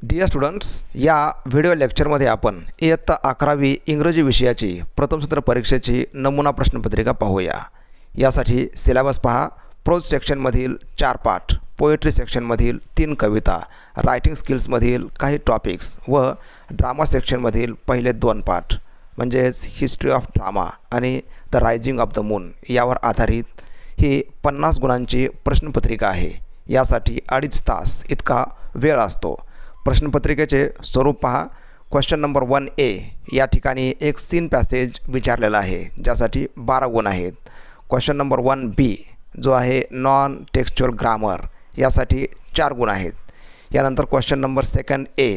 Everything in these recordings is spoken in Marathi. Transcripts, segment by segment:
डिअर स्टुडंट्स, या व्हिडिओ लेक्चरमध्ये आपण इयत्ता 11वी इंग्रजी विषयाची प्रथम सत्र परीक्षेची नमुना प्रश्नपत्रिका पाहूया. यासाठी सिलेबस पहा. प्रोज सेक्शनमधील 4 पाठ, पोएट्री सेक्शनमधील 3 कविता, रायटिंग स्किल्समधील काही टॉपिक्स व ड्रामा सेक्शनमधील पहिले 2 पाठ म्हणजेच हिस्ट्री ऑफ ड्रामा आणि the rising of the moon यावर आधारित ही 50 गुणांची प्रश्नपत्रिका आहे. यासाठी 2.5 तास इतका वेळ असतो. प्रश्नपत्रिकेचे स्वरूप पहा. क्वेश्चन नंबर 1A या ठिकाणी एक सीन पॅसेज विचारलेला आहे, ज्यासाठी 12 गुण आहेत. क्वेश्चन नंबर 1B जो आहे नॉन टेक्स्च्युअल ग्रामर, यासाठी 4 गुण आहेत. यानंतर क्वेश्चन नंबर 2A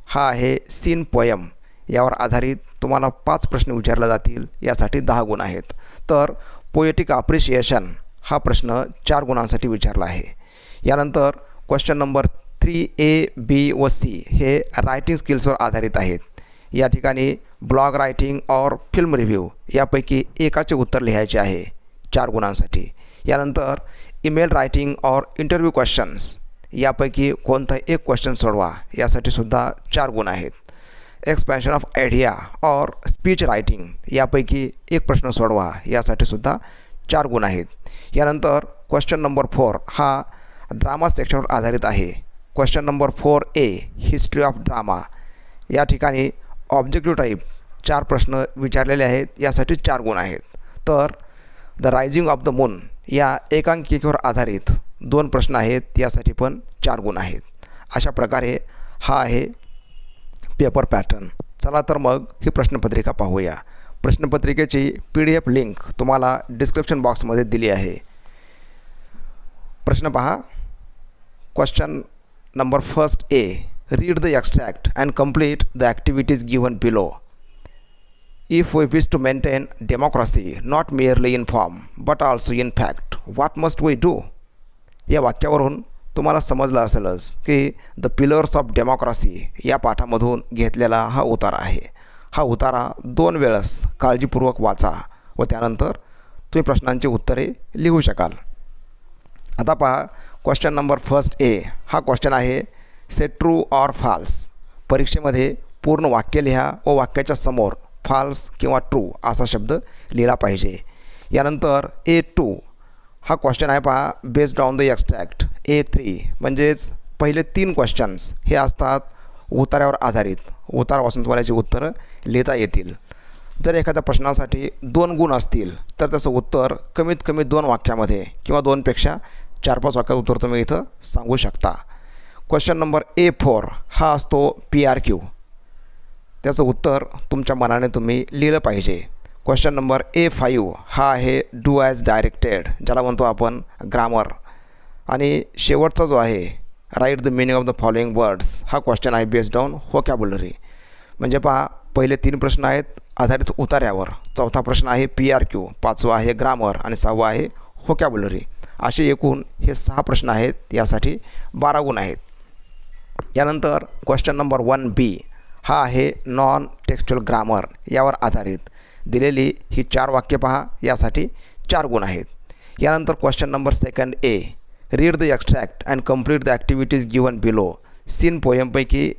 हा आहे सीन पोयम, यावर आधारित तुम्हाला 5 प्रश्न विचारले जातील, यासाठी 10 गुण आहेत. तर पोएटिक अप्रिशिएशन हा प्रश्न 4 गुणांसाठी विचारला आहे. यानंतर क्वेश्चन नंबर 3A, B व C हे रायटिंग स्किल्सवर आधारित आहेत. या ठिकाणी ब्लॉग रायटिंग और फिल्म रिव्ह्यू यापैकी एकाचे उत्तर लिहायचे आहे 4 गुणांसाठी. यानंतर ईमेल रायटिंग और इंटरव्ह्यू क्वेश्चन्स यापैकी कोणता एक क्वेश्चन सोडवा, यासाठी सुद्धा 4 गुण आहेत. एक्सपेन्शन ऑफ आयडिया और स्पीच रायटिंग यापैकी एक प्रश्न सोडवा, यासाठी सुद्धा 4 गुण आहेत. यानंतर क्वेश्चन नंबर 4 हा ड्रामा सेक्शनवर आधारित आहे. Question number 4A history of drama या ठिकाणी ऑब्जेक्टिव्ह टाईप 4 प्रश्न विचारलेले आहेत, यासाठी 4 गुण आहेत. तर the rising of the moon या एकांकिकेवर आधारित 2 प्रश्न आहेत, यासाठी पण 4 गुण आहेत. अशा प्रकारे हा आहे पेपर पॅटर्न. चला तर मग ही प्रश्नपत्रिका पाहूया. प्रश्नपत्रिकेची PDF लिंक तुम्हाला डिस्क्रिप्शन बॉक्समध्ये दिली आहे. प्रश्न पहा. Question number 1A read the extract and complete the activities given below. If we wish to maintain democracy not merely in form but also in fact, what must we do? या वाक्यावरून तुम्हाला समजलं असेलच की द पिलर्स ऑफ डेमोक्रेसी या पाठामधून घेतलेला हा उतारा आहे. हा उतारा 2 वेळेस काळजीपूर्वक वाचा व त्यानंतर तुम्ही प्रश्नांची उत्तरे लिहू शकाल. आता पहा. क्वेश्चन नंबर 1A हा क्वेश्चन आहे सेट ट्रू ऑर फॉल्स. परीक्षेमध्ये पूर्ण वाक्य लिहा व वाक्याच्या समोर फॉल्स किंवा ट्रू असा शब्द लिहिला पाहिजे. यानंतर A2 हा क्वेश्चन आहे पहा based on the extract. A3 म्हणजेच पहिले 3 क्वेश्चन्स हे असतात उतार्यावर आधारित. उतारापासून तुम्हाला याची उत्तरं लिहिता येतील. जर एखाद्या प्रश्नासाठी 2 गुण असतील तर त्याचं उत्तर कमीत कमी 2 वाक्यामध्ये किंवा 2पेक्षा 4-5 वाक्यात उत्तर तुम्ही इथं सांगू शकता. क्वेश्चन नंबर A4 हा असतो PRQ. त्याचं उत्तर तुमच्या मनाने तुम्ही लिहिलं पाहिजे. क्वेश्चन नंबर A5 हा आहे डू ॲज डायरेक्टेड, ज्याला म्हणतो आपण ग्रामर. आणि शेवटचा जो आहे write the meaning of the following words हा क्वेश्चन आहे बेस्ड ऑन व्होकॅब्युलरी. म्हणजे पहा पहिले 3 प्रश्न आहेत आधारित उतार्यावर, 4था प्रश्न आहे PRQ, 5वा आहे ग्रामर आणि 6वा आहे व्होकॅब्युलरी. असे एकूण हे 6 प्रश्न आहेत, यासाठी 12 गुण आहेत. यानंतर क्वेश्चन नंबर 1B हा आहे नॉन टेक्स्च्युअल ग्रामर यावर आधारित दिलेली ही 4 वाक्य पहा, यासाठी 4 गुण आहेत. यानंतर question number 2A read the extract and complete the activities given below. Seen पोयमपैकी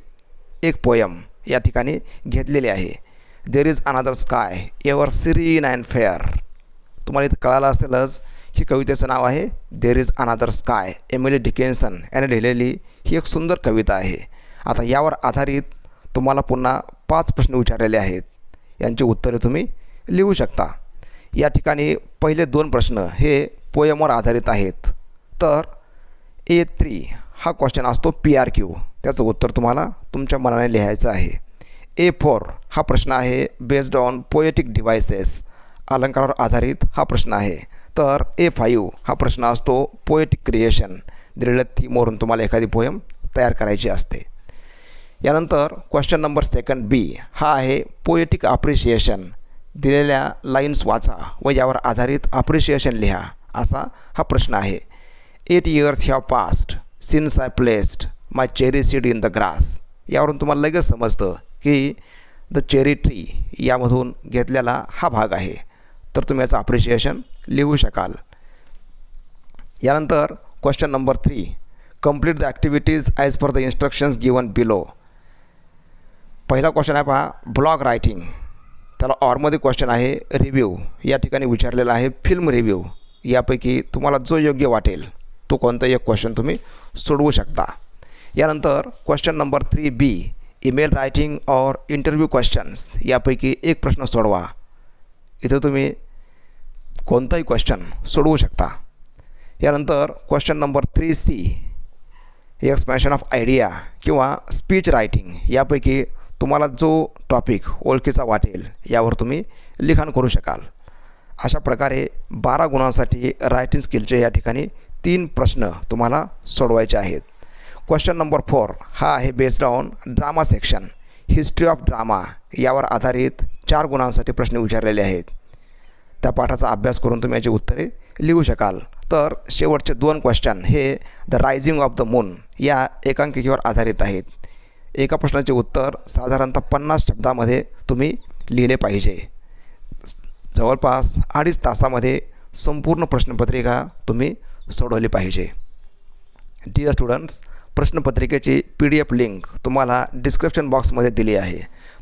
एक पोयम या ठिकाणी घेतलेली आहे. There is another sky ever serene and fair. तुम्हाला इथं कळालं असेलच ही कवितेचं नाव आहे there is another sky. Emily Dickinson याने लिहिलेली ही एक सुंदर कविता आहे. आता यावर आधारित तुम्हाला पुन्हा 5 प्रश्न विचारलेले आहेत, यांची उत्तरे तुम्ही लिहू शकता. या ठिकाणी पहिले 2 प्रश्न हे पोयमवर आधारित आहेत. तर A3 हा क्वेश्चन असतो PRQ, त्याचं उत्तर तुम्हाला तुमच्या मनाने लिहायचं आहे. A4 हा प्रश्न आहे बेस्ड ऑन पोएटिक डिव्हायसेस, अलंकारावर आधारित हा प्रश्न आहे. तर A5 हा प्रश्न असतो पोएटिक क्रिएशन, दिलेल्या थीमवरून तुम्हाला एखादी पोयम तयार करायची असते. यानंतर क्वेश्चन नंबर 2B हा आहे पोएटिक अप्रिशिएशन. दिलेल्या लाईन्स वाचा व यावर आधारित अप्रिशिएशन लिहा, असा हा प्रश्न आहे. 8 years have passed since I placed my cherry seed in the grass. यावरून तुम्हाला लगेच समजतं की द चेरी ट्री यामधून घेतलेला हा भाग आहे. तर तुम्ही याचं अप्रिशिएशन लिहू शकाल. यानंतर question number 3 complete the activities as per the instructions given below. पहिला क्वेश्चन आहे पहा, ब्लॉग रायटिंग. त्याला ऑरमध्ये क्वेश्चन आहे रिव्ह्यू. या ठिकाणी विचारलेला आहे फिल्म रिव्ह्यू. यापैकी तुम्हाला जो योग्य वाटेल तो कोणताही एक क्वेश्चन तुम्ही सोडवू शकता. यानंतर question number 3B, email writing और इंटरव्ह्यू क्वेश्चन्स. यापैकी एक प्रश्न सोडवा. इथं तुम्ही कोणताही क्वेश्चन सोडवू शकता. यानंतर question number 3C, expression of idea किंवा स्पीच रायटिंग. यापैकी तुम्हाला जो टॉपिक ओळखीचा वाटेल यावर तुम्ही लिखाण करू शकाल. अशा प्रकारे 12 गुणांसाठी रायटिंग स्किलचे या ठिकाणी 3 प्रश्न तुम्हाला सोडवायचे आहेत. क्वेश्चन नंबर 4 हा आहे based on drama section, history of drama. यावर आधारित 4 गुणांसाठी प्रश्न विचारलेले आहेत. त्या पाठाचा अभ्यास करून तुम्ही याची उत्तरे लिहू शकाल. तर शेवटचे 2 क्वेश्चन हे the rising of the moon या एकांकिकेवर आधारित आहेत. एका प्रश्नाचे उत्तर साधारणतः 50 शब्दामध्ये तुम्ही लिहिले पाहिजे. जवळपास 2.5 तासामध्ये संपूर्ण प्रश्नपत्रिका तुम्ही सोडवली पाहिजे. डिअर स्टुडंट्स, प्रश्नपत्रिकेची PDF लिंक तुम्हाला डिस्क्रिप्शन बॉक्समध्ये दिली आहे.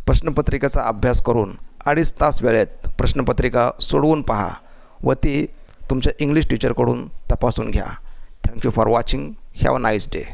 प्रश्नपत्रिकेचा अभ्यास करून 2.5 तास वेळेत प्रश्नपत्रिका सोडवून पहा व ती तुमच्या इंग्लिश टीचरकडून तपासून घ्या. Thank you for watching. Have a nice day.